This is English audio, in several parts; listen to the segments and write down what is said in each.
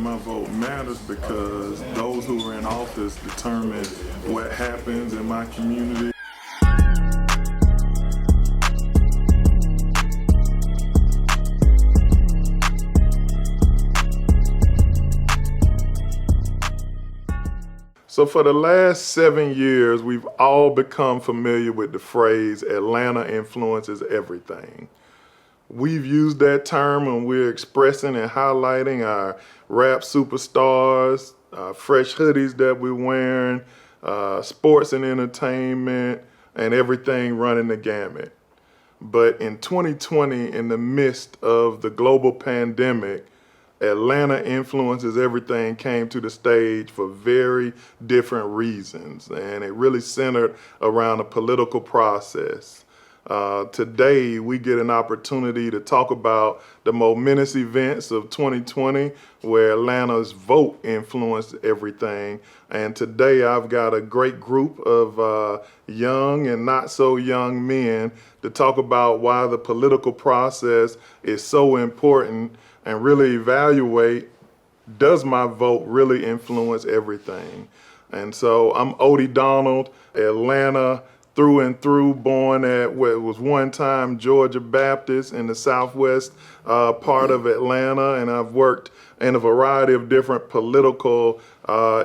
My vote matters because those who are in office determine what happens in my community. So for the last 7 years, we've all become familiar with the phrase, Atlanta influences everything. We've used that term when we're expressing and highlighting our rap superstars, fresh hoodies that we're wearing, sports and entertainment, and everything running the gamut. But in 2020, in the midst of the global pandemic, Atlanta influences everything came to the stage for very different reasons, and it really centered around a political process. Today, we get an opportunity to talk about the momentous events of 2020 where Atlanta's vote influenced everything. And today, I've got a great group of young and not so young men to talk about why the political process is so important and really evaluate, does my vote really influence everything? And so I'm Odie Donald, Atlanta through and through, born at what was one time Georgia Baptist in the southwest part of Atlanta, and I've worked in a variety of different political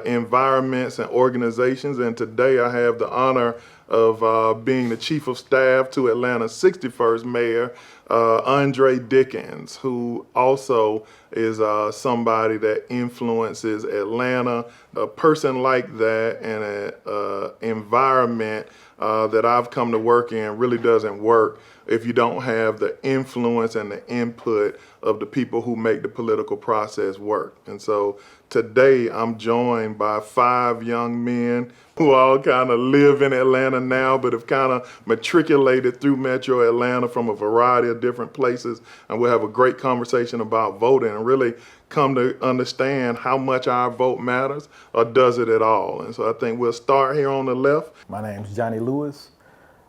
environments and organizations, and today I have the honor of being the chief of staff to Atlanta's 61st mayor, Andre Dickens, who also is somebody that influences Atlanta. A person like that and an environment that I've come to work in really doesn't work if you don't have the influence and the input of the people who make the political process work. And so today I'm joined by 5 young men who all kind of live in Atlanta now, but have kind of matriculated through Metro Atlanta from a variety of different places. And we'll have a great conversation about voting and really come to understand how much our vote matters, or does it at all. And so I think we'll start here on the left. My name's Johnny Lewis.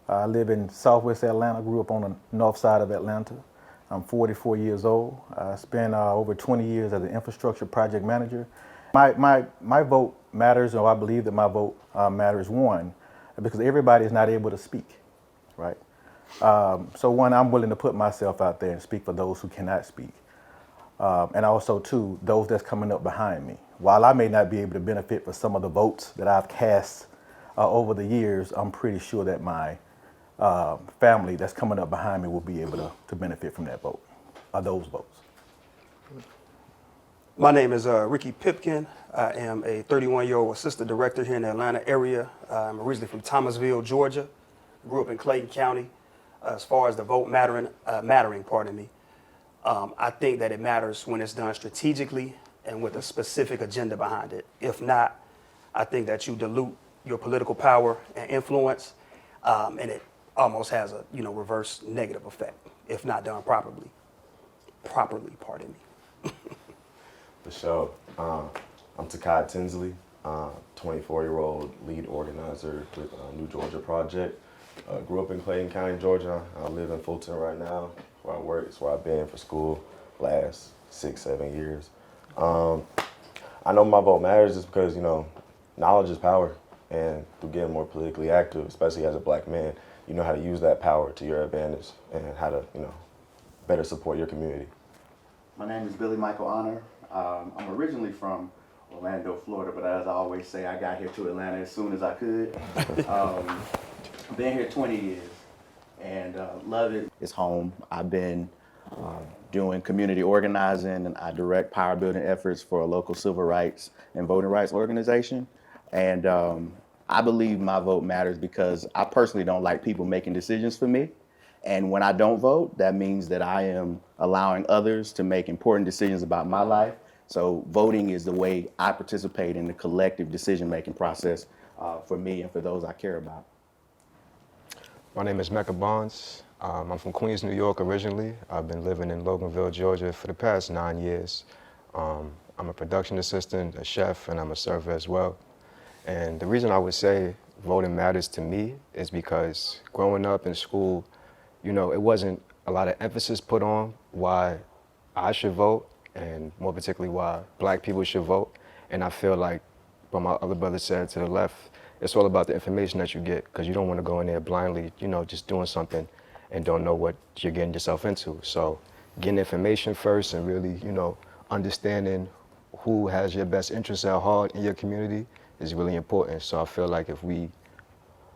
I live in Southwest Atlanta, grew up on the north side of Atlanta. I'm 44 years old. I spent over 20 years as an infrastructure project manager. My vote matters, or I believe that my vote matters, one, because everybody is not able to speak, right? So one, I'm willing to put myself out there and speak for those who cannot speak. And also, two, those that's coming up behind me. While I may not be able to benefit for some of the votes that I've cast over the years, I'm pretty sure that my family that's coming up behind me will be able to benefit from that vote, or those votes. My name is Ricky Pipkin. I am a 31-year-old assistant director here in the Atlanta area. I'm originally from Thomasville, Georgia. Grew up in Clayton County. As far as the vote mattering, I think that it matters when it's done strategically and with a specific agenda behind it. If not, I think that you dilute your political power and influence, and it almost has a reverse negative effect if not done properly. Pardon me. For sure. I'm Takai Tinsley, 24-year-old lead organizer with New Georgia Project. Grew up in Clayton County, Georgia. I live in Fulton right now, where I work. It's where I've been for school last 6-7 years. I know my vote matters just because, knowledge is power. And through getting more politically active, especially as a black man, you know how to use that power to your advantage and how to, better support your community. My name is Billy Michael Honor. I'm originally from Orlando, Florida, but as I always say, I got here to Atlanta as soon as I could. Been here 20 years and love it. It's home. I've been doing community organizing, and I direct power building efforts for a local civil rights and voting rights organization. And I believe my vote matters because I personally don't like people making decisions for me. And when I don't vote, that means that I am allowing others to make important decisions about my life. So voting is the way I participate in the collective decision-making process for me and for those I care about. My name is Mecca Bonds. I'm from Queens, New York originally. I've been living in Loganville, Georgia for the past 9 years. I'm a production assistant, a chef, and I'm a server as well. And the reason I would say voting matters to me is because growing up in school, it wasn't a lot of emphasis put on why I should vote. and more particularly why black people should vote. And I feel like what my other brother said to the left, it's all about the information that you get, because you don't want to go in there blindly, just doing something and don't know what you're getting yourself into. So getting information first and really, understanding who has your best interests at heart in your community is really important. So I feel like if we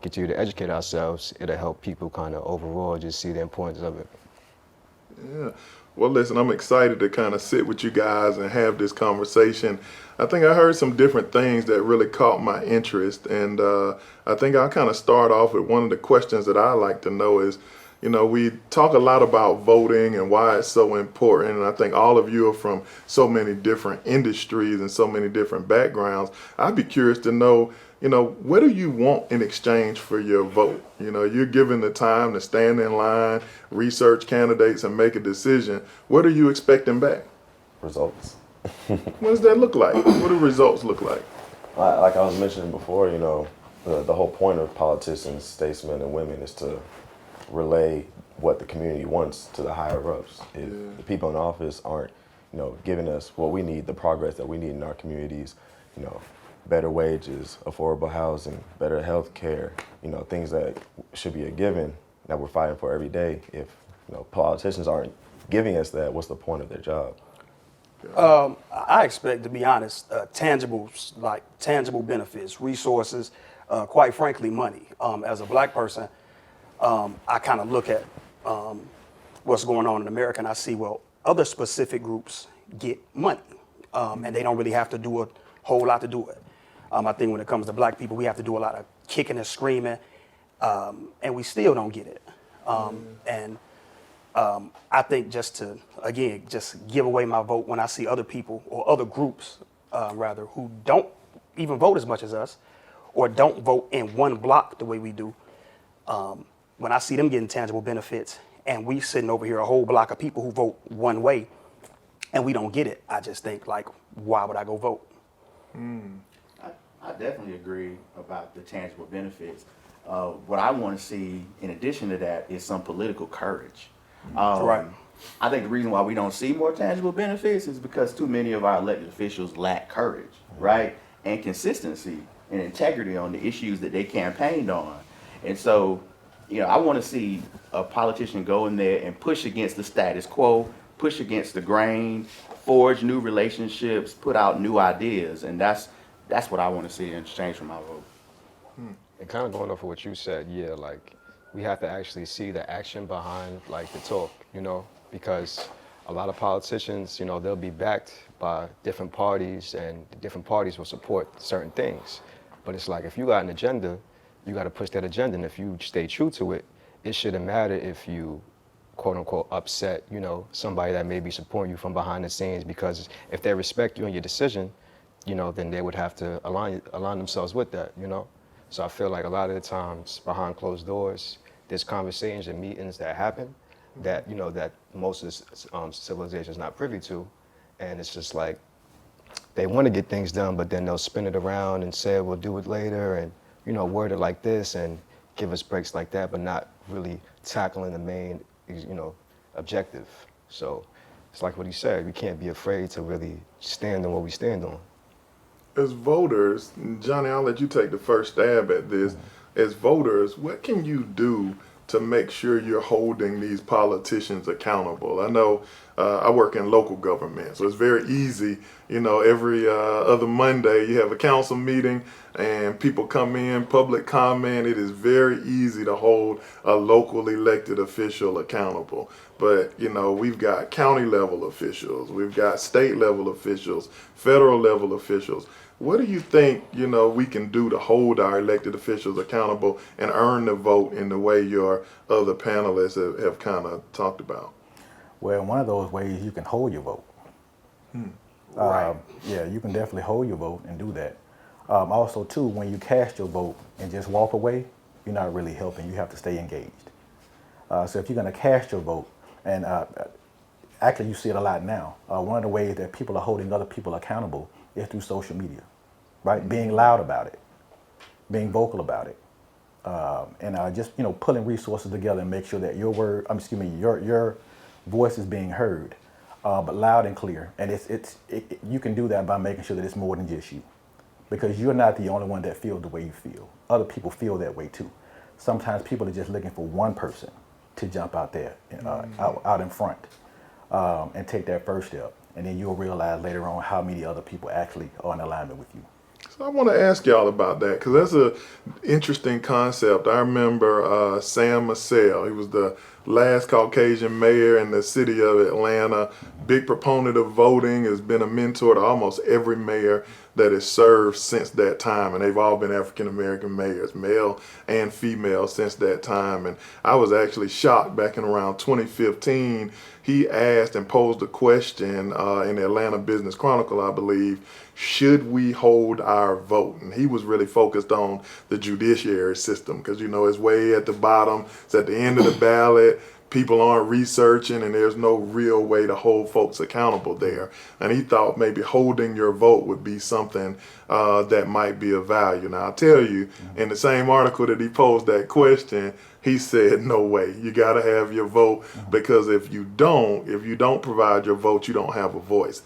continue to educate ourselves, it'll help people kind of overall just see the importance of it. Yeah. Well, listen, I'm excited to kind of sit with you guys and have this conversation. I think I heard some different things that really caught my interest. And I think I'll kind of start off with one of the questions that I like to know is, we talk a lot about voting and why it's so important. And I think all of you are from so many different industries and so many different backgrounds. I'd be curious to know, what do you want in exchange for your vote? You're given the time to stand in line, research candidates, and make a decision. What are you expecting back? Results. What does that look like? What do results look like? Like I was mentioning before, the whole point of politicians, statesmen, and women is to relay what the community wants to the higher ups. If the people in office aren't, giving us what we need, the progress that we need in our communities, better wages, affordable housing, better health care, things that should be a given that we're fighting for every day. If politicians aren't giving us that, what's the point of their job? I expect, to be honest, tangible benefits, resources, quite frankly, money. As a black person, I kind of look at what's going on in America, and I see, well, other specific groups get money, and they don't really have to do a whole lot to do it. I think when it comes to black people, we have to do a lot of kicking and screaming, and we still don't get it. And I think just give away my vote when I see other people or other groups, rather, who don't even vote as much as us, or don't vote in one block the way we do. When I see them getting tangible benefits, and we sitting over here, a whole block of people who vote one way, and we don't get it, I just think, like, why would I go vote? I definitely agree about the tangible benefits. What I want to see, in addition to that, is some political courage. Right. I think the reason why we don't see more tangible benefits is because too many of our elected officials lack courage, right? And consistency and integrity on the issues that they campaigned on. And so, I want to see a politician go in there and push against the status quo, push against the grain, forge new relationships, put out new ideas. And that's what I want to see in exchange for my vote. And kind of going off of what you said, like we have to actually see the action behind like the talk, because a lot of politicians, they'll be backed by different parties and the different parties will support certain things. But it's like if you got an agenda, you got to push that agenda. And if you stay true to it, it shouldn't matter if you quote unquote upset, somebody that may be supporting you from behind the scenes, because if they respect you and your decision, then they would have to align themselves with that, So I feel like a lot of the times behind closed doors, there's conversations and meetings that happen that, that most of civilization is not privy to. And it's just like, they want to get things done, but then they'll spin it around and say, we'll do it later, and, word it like this and give us breaks like that, but not really tackling the main, objective. So it's like what he said, we can't be afraid to really stand on what we stand on. As voters, Johnny, I'll let you take the first stab at this. As voters, what can you do to make sure you're holding these politicians accountable? I know I work in local government, so it's very easy. Every other Monday you have a council meeting and people come in, public comment. It is very easy to hold a local elected official accountable. But, we've got county level officials, we've got state level officials, federal level officials. What do you think, we can do to hold our elected officials accountable and earn the vote in the way your other panelists have kind of talked about? Well, one of those ways you can hold your vote. Right. You can definitely hold your vote and do that. Also, too, when you cast your vote and just walk away, you're not really helping. You have to stay engaged. So if you're going to cast your vote, and actually you see it a lot now, one of the ways that people are holding other people accountable is through social media, right? Being loud about it, being vocal about it, and just pulling resources together and make sure that your voice is being heard. but loud and clear. And you can do that by making sure that it's more than just you, because you're not the only one that feels the way you feel. Other people feel that way too. Sometimes people are just looking for one person to jump out there, out in front, and take that first step. And then you'll realize later on how many other people actually are in alignment with you. So I want to ask y'all about that, because that's an interesting concept. I remember Sam Massell. He was the last Caucasian mayor in the city of Atlanta. Big proponent of voting, has been a mentor to almost every mayor that has served since that time. And they've all been African-American mayors, male and female, since that time. And I was actually shocked back in around 2015. He asked and posed a question in the Atlanta Business Chronicle, I believe, should we hold our vote? And he was really focused on the judiciary system, because, you know, it's way at the bottom, it's at the end of the ballot. People aren't researching, and there's no real way to hold folks accountable there. And he thought maybe holding your vote would be something that might be of value. Now, I'll tell you, in the same article that he posed that question, he said, no way, you got to have your vote, because if you don't provide your vote, you don't have a voice.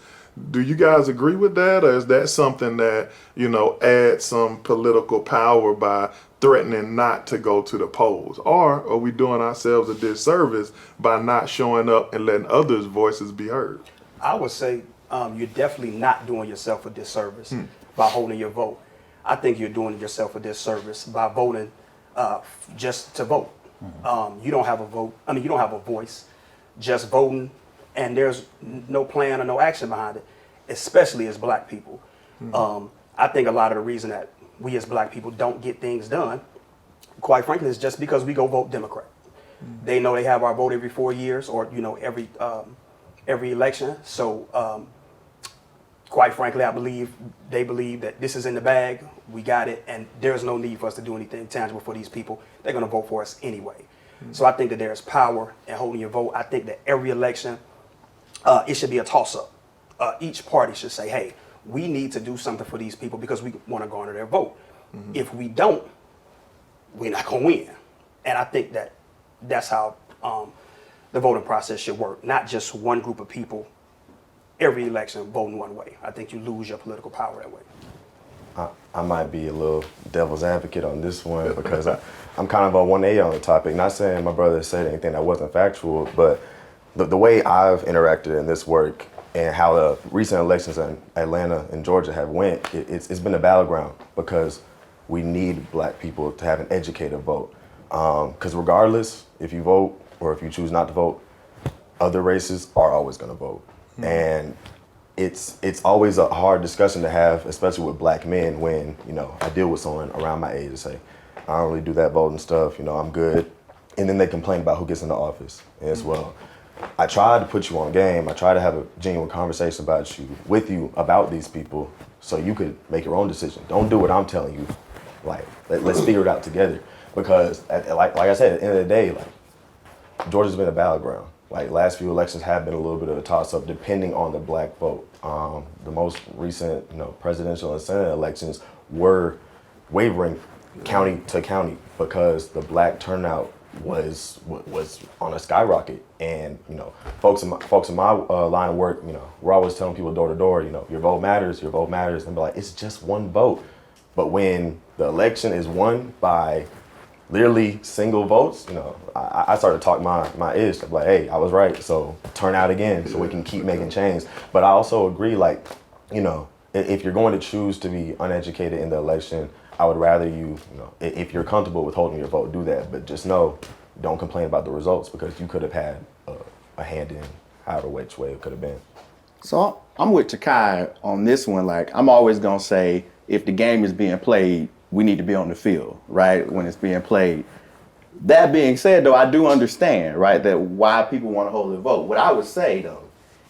Do you guys agree with that, or is that something that, you know, adds some political power by threatening not to go to the polls? Or are we doing ourselves a disservice by not showing up and letting others' voices be heard? I would say you're definitely not doing yourself a disservice by holding your vote. I think you're doing yourself a disservice by voting just to vote. You don't have a vote. I mean, you don't have a voice. Just voting, and there's no plan or no action behind it, especially as black people. I think a lot of the reason that we as black people don't get things done, quite frankly, is just because we go vote Democrat. They know they have our vote every 4 years, or, you know, every election. So quite frankly, they believe that this is in the bag, we got it, and there's no need for us to do anything tangible for these people. They're going to vote for us anyway. So I think that there's power in holding your vote. I think that every election, it should be a toss-up. Each party should say, hey, we need to do something for these people because we want to garner their vote. If we don't, we're not going to win. And I think that that's how the voting process should work. Not just one group of people, every election voting one way. I think you lose your political power that way. I might be a little devil's advocate on this one, because I'm kind of a 1A on the topic. Not saying my brother said anything that wasn't factual, but the way I've interacted in this work and how the recent elections in Atlanta and Georgia have went, it's been a battleground, because we need black people to have an educated vote. Because regardless, if you vote or if you choose not to vote, other races are always going to vote. And it's always a hard discussion to have, especially with black men, when, you know, I deal with someone around my age and say, I don't really do that voting stuff, you know, I'm good. And then they complain about who gets into office as well. I try to put you on game. I try to have a genuine conversation with you about these people, so you could make your own decision. Don't do what I'm telling you. Like, let's figure it out together. Because like I said, at the end of the day, like, Georgia's been a battleground. Like, last few elections have been a little bit of a toss-up depending on the black vote. The most recent, you know, presidential and Senate elections were wavering county to county, because the black turnout was on a skyrocket. And, you know, folks in my line of work, you know, we're always telling people door to door, you know, your vote matters, and be like, it's just one vote. But when the election is won by literally single votes, you know, I started to talk my ish, like, hey, I was right, so turn out again so we can keep making change. But I also agree, like, you know, if you're going to choose to be uneducated in the election, I would rather you know, if you're comfortable with holding your vote, do that. But just know, don't complain about the results, because you could have had a hand in however which way it could have been. So I'm with Takai on this one. Like, I'm always gonna say, if the game is being played, we need to be on the field, right, when it's being played. That being said, though, I do understand, right, that why people want to hold their vote. What I would say, though,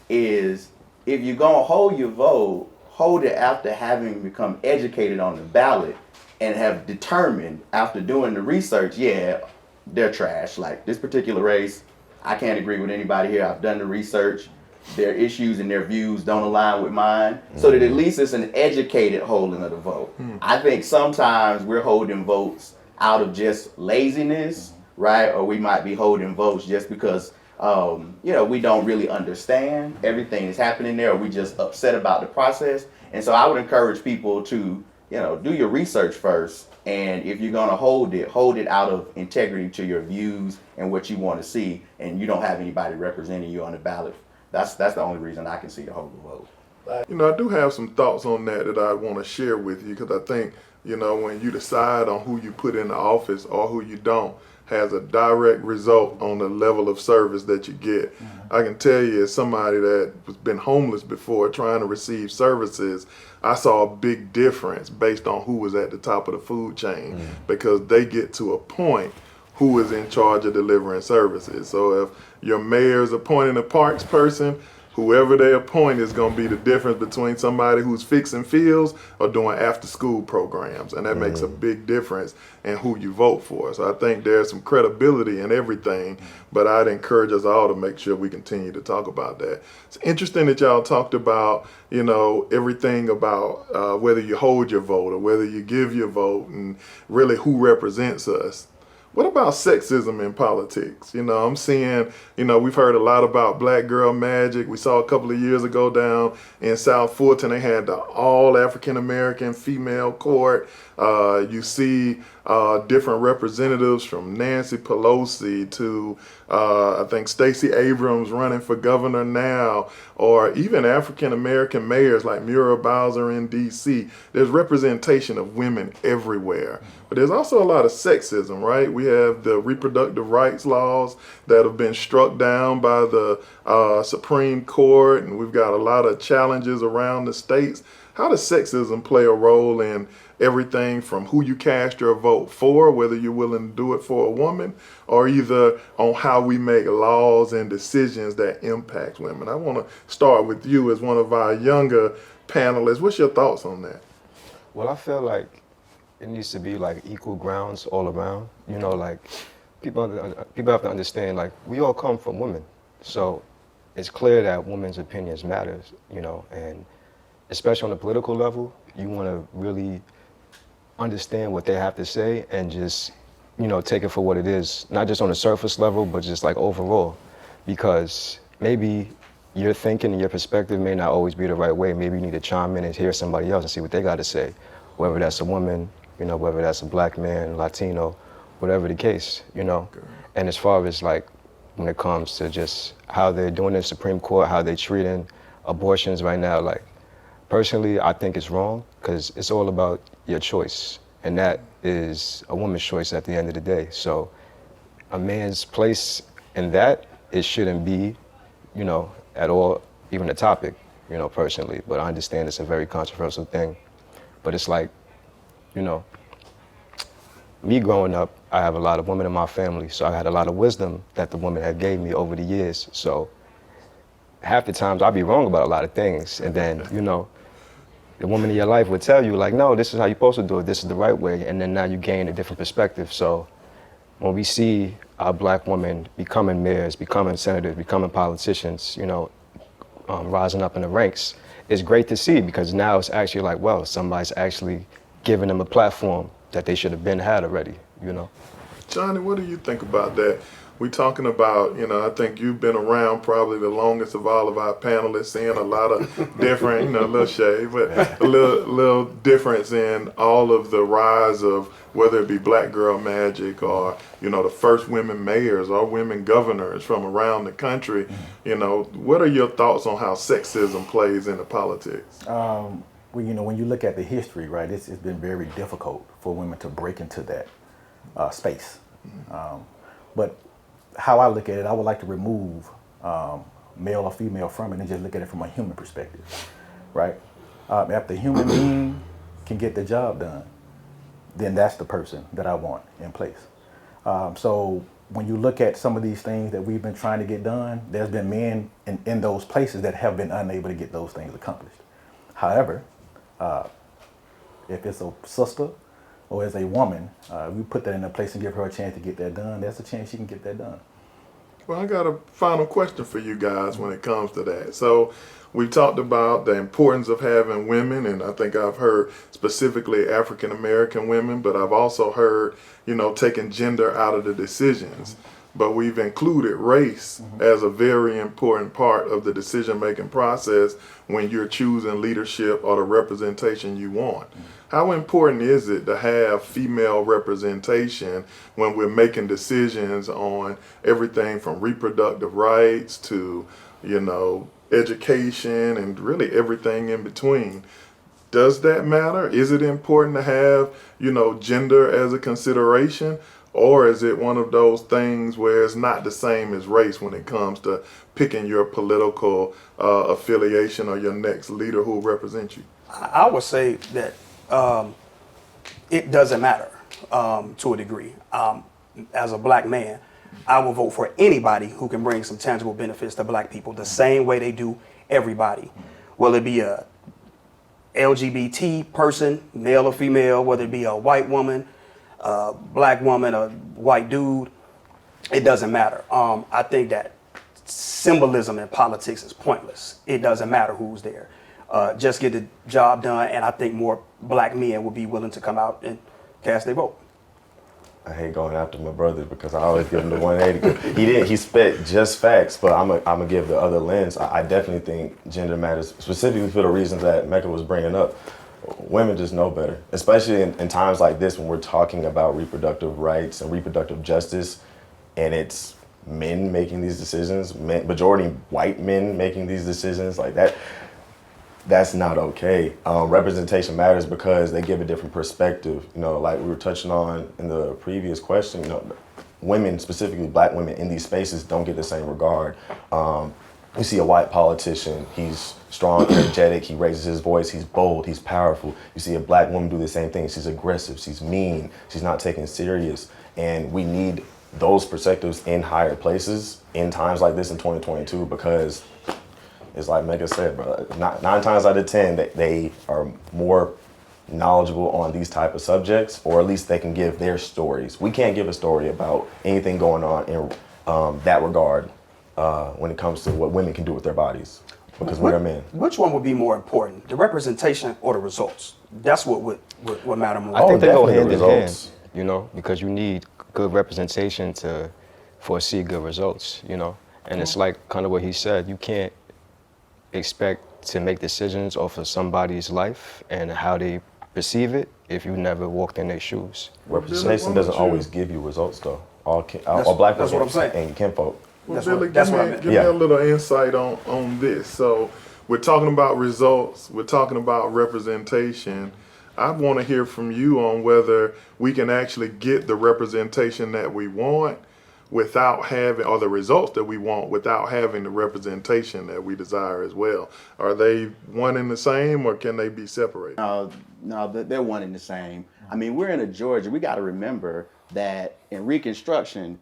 is if you're gonna hold your vote, hold it after having become educated on the ballot and have determined after doing the research, yeah, they're trash. Like, this particular race, I can't agree with anybody here. I've done the research. Their issues and their views don't align with mine. So that at least it's an educated holding of the vote. I think sometimes we're holding votes out of just laziness, right? Or we might be holding votes just because we don't really understand everything that's happening there, or we just upset about the process. And so I would encourage people to, do your research first. And if you're going to hold it out of integrity to your views and what you want to see, and you don't have anybody representing you on the ballot. That's the only reason I can see to hold the vote. I do have some thoughts on that I want to share with you, because I think, when you decide on who you put in the office or who you don't, has a direct result on the level of service that you get. I can tell you, as somebody that has been homeless before trying to receive services, I saw a big difference based on who was at the top of the food chain, because they get to a point who is in charge of delivering services. So if your mayor is appointing a parks person, whoever they appoint is going to be the difference between somebody who's fixing fields or doing after school programs. And that makes a big difference in who you vote for. So I think there's some credibility in everything, but I'd encourage us all to make sure we continue to talk about that. It's interesting that y'all talked about, everything about whether you hold your vote or whether you give your vote, and really who represents us. What about sexism in politics? I'm seeing, we've heard a lot about Black Girl Magic. We saw a couple of years ago down in South Fulton, they had the all African American female court. You see different representatives from Nancy Pelosi to I think Stacey Abrams running for governor now, or even African American mayors like Muriel Bowser in DC. There's representation of women everywhere. But there's also a lot of sexism, right? We have the reproductive rights laws that have been struck down by the Supreme Court, and we've got a lot of challenges around the states. How does sexism play a role in everything from who you cast your vote for, whether you're willing to do it for a woman, or either on how we make laws and decisions that impact women? I want to start with you as one of our younger panelists. What's your thoughts on that? Well, I feel like it needs to be like equal grounds all around. People have to understand, like, we all come from women. So it's clear that women's opinions matter, and especially on the political level, you want to really understand what they have to say and just, take it for what it is, not just on the surface level, but just like overall, because maybe your thinking and your perspective may not always be the right way. Maybe you need to chime in and hear somebody else and see what they got to say, whether that's a woman, whether that's a Black man, Latino, whatever the case, Okay. And as far as like when it comes to just how they're doing in the Supreme Court, how they're treating abortions right now, like, personally, I think it's wrong, because it's all about your choice, and that is a woman's choice at the end of the day. So a man's place in that, it shouldn't be, at all, even a topic, personally. But I understand it's a very controversial thing. But it's like, me growing up, I have a lot of women in my family, so I had a lot of wisdom that the women had gave me over the years. So half the times I'd be wrong about a lot of things, and then, the woman in your life would tell you, like, no, this is how you're supposed to do it, this is the right way, and then now you gain a different perspective. So when we see our Black women becoming mayors, becoming senators, becoming politicians, rising up in the ranks, it's great to see, because now it's actually like, well, somebody's actually giving them a platform that they should have been had already, Johnny, what do you think about that? We talking about, I think you've been around probably the longest of all of our panelists, seeing a lot of different, a little shade, but a little difference in all of the rise of whether it be Black Girl Magic or, the first women mayors or women governors from around the country. What are your thoughts on how sexism plays into politics? Well, when you look at the history, right, it's been very difficult for women to break into that space. But how I look at it, I would like to remove male or female from it and just look at it from a human perspective, right? If the human being can get the job done, then that's the person that I want in place. So when you look at some of these things that we've been trying to get done, there's been men in those places that have been unable to get those things accomplished. However, if it's a sister or as a woman, we put that in a place and give her a chance to get that done, there's a chance she can get that done. Well, I got a final question for you guys when it comes to that. So we've talked about the importance of having women, and I think I've heard specifically African American women, but I've also heard, taking gender out of the decisions. but we've included race as a very important part of the decision-making process when you're choosing leadership or the representation you want. How important is it to have female representation when we're making decisions on everything from reproductive rights to, education and really everything in between? Does that matter? Is it important to have, gender as a consideration? Or is it one of those things where it's not the same as race when it comes to picking your political affiliation or your next leader who will represent you? I would say that it doesn't matter to a degree. As a black man, I will vote for anybody who can bring some tangible benefits to black people the same way they do everybody. Whether it be a LGBT person, male or female, whether it be a white woman, a black woman, a white dude, it doesn't matter. I think that symbolism in politics is pointless. It doesn't matter who's there. Just get the job done, and I think more black men would be willing to come out and cast their vote. I hate going after my brother because I always give him the 180. He spit just facts, but I'm gonna give the other lens. I definitely think gender matters, specifically for the reasons that Mecca was bringing up. Women just know better, especially in times like this when we're talking about reproductive rights and reproductive justice, and it's men making these decisions, majority white men making these decisions like that. That's not okay. Representation matters because they give a different perspective. Like we were touching on in the previous question, women, specifically black women in these spaces don't get the same regard. You see a white politician, he's strong, energetic, he raises his voice, he's bold, he's powerful. You see a black woman do the same thing. She's aggressive, she's mean, she's not taken serious. And we need those perspectives in higher places in times like this in 2022 because it's like Mega said, bro, 9 times out of 10, they are more knowledgeable on these type of subjects, or at least they can give their stories. We can't give a story about anything going on in that regard when it comes to what women can do with their bodies, because we're men. Which one would be more important, the representation or the results? That's what would matter more. I think they go definitely hand the in results. hand, because you need good representation to foresee good results, And it's like kind of what he said, you can't expect to make decisions off of somebody's life and how they perceive it if you never walked in their shoes. Representation doesn't always give you results, though. All black that's people what I'm saying. and kinfolk. Well, That's Billy, what I meant. give me a little insight on this. So we're talking about results. We're talking about representation. I want to hear from you on whether we can actually get the representation that we want without having, or the results that we want without having the representation that we desire as well. Are they one and the same, or can they be separated? No, they're one and the same. I mean, we're in a Georgia. We got to remember that in Reconstruction,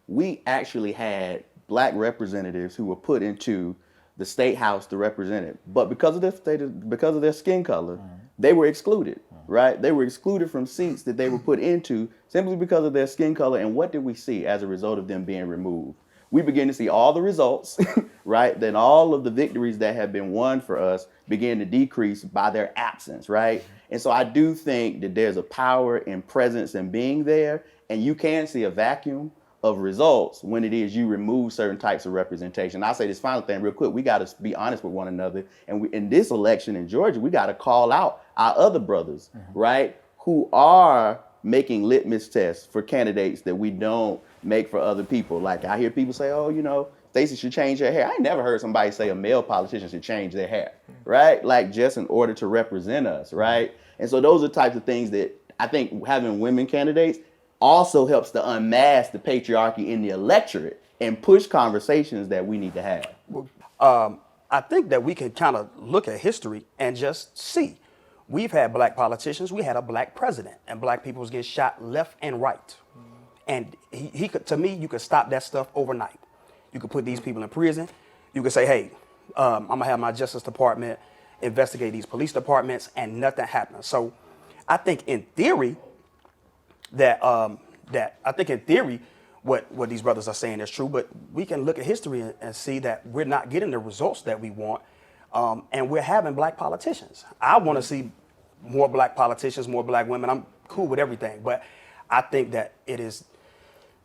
we actually had black representatives who were put into the state house to represent it, but because of their skin color, they were excluded. Right? They were excluded from seats that they were put into simply because of their skin color. And what did we see as a result of them being removed? We begin to see all the results, right? Then all of the victories that have been won for us begin to decrease by their absence, right? And so I do think that there's a power in presence and being there, and you can see a vacuum of results when it is you remove certain types of representation. I'll say this final thing real quick. We got to be honest with one another. And in this election in Georgia, we got to call out our other brothers, right, who are making litmus tests for candidates that we don't make for other people. Like I hear people say, oh, Stacey should change her hair. I ain't never heard somebody say a male politician should change their hair, right? Like just in order to represent us, right? And so those are types of things that I think having women candidates also helps to unmask the patriarchy in the electorate and push conversations that we need to have. I think that we can kind of look at history and just see. We've had black politicians, we had a black president, and black people was getting shot left and right. And he could, to me, you could stop that stuff overnight. You could put these people in prison. You could say, hey, I'm gonna have my Justice Department investigate these police departments, and nothing happens. So I think in theory, what these brothers are saying is true, but we can look at history and see that we're not getting the results that we want, and we're having black politicians. I want to see more black politicians, more black women. I'm cool with everything, but I think that it is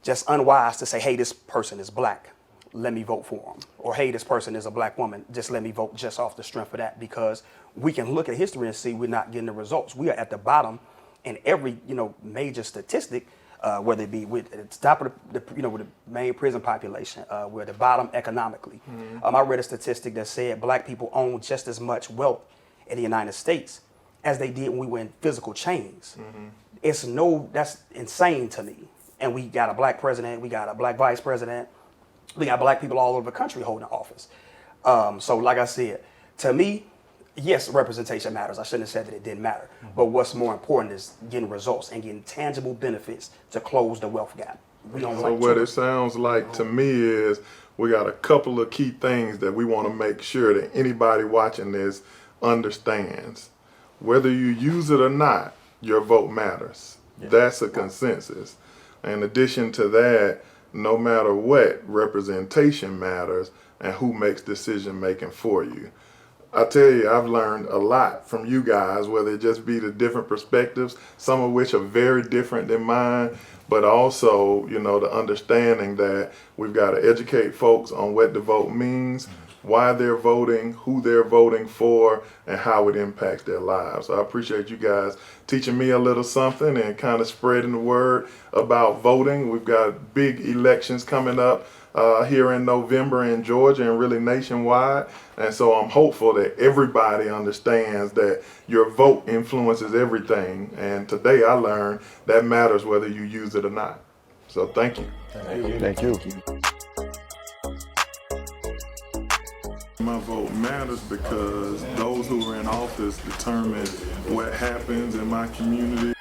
just unwise to say, hey, this person is black, let me vote for them. Or, hey, this person is a black woman, just let me vote just off the strength of that, because we can look at history and see we're not getting the results. We are at the bottom in every, major statistic, whether it be at the top of with the main prison population, we're at the bottom economically. I read a statistic that said black people own just as much wealth in the United States as they did when we were in physical chains. That's insane to me. And we got a black president, we got a black vice president, we got black people all over the country holding office. So like I said, to me, yes, representation matters. I shouldn't have said that it didn't matter. But what's more important is getting results and getting tangible benefits to close the wealth gap. We don't So what it sounds like to me is we got a couple of key things that we want to make sure that anybody watching this understands. Whether you use it or not, your vote matters. That's a consensus. In addition to that, no matter what, representation matters and who makes decision making for you. I tell you, I've learned a lot from you guys, whether it just be the different perspectives, some of which are very different than mine, but also, the understanding that we've got to educate folks on what the vote means, why they're voting, who they're voting for, and how it impacts their lives. So I appreciate you guys teaching me a little something and kind of spreading the word about voting. We've got big elections coming up here in November in Georgia and really nationwide. And so I'm hopeful that everybody understands that your vote influences everything. And today I learned that matters whether you use it or not. So thank you. Thank you. My vote matters because those who are in office determine what happens in my community.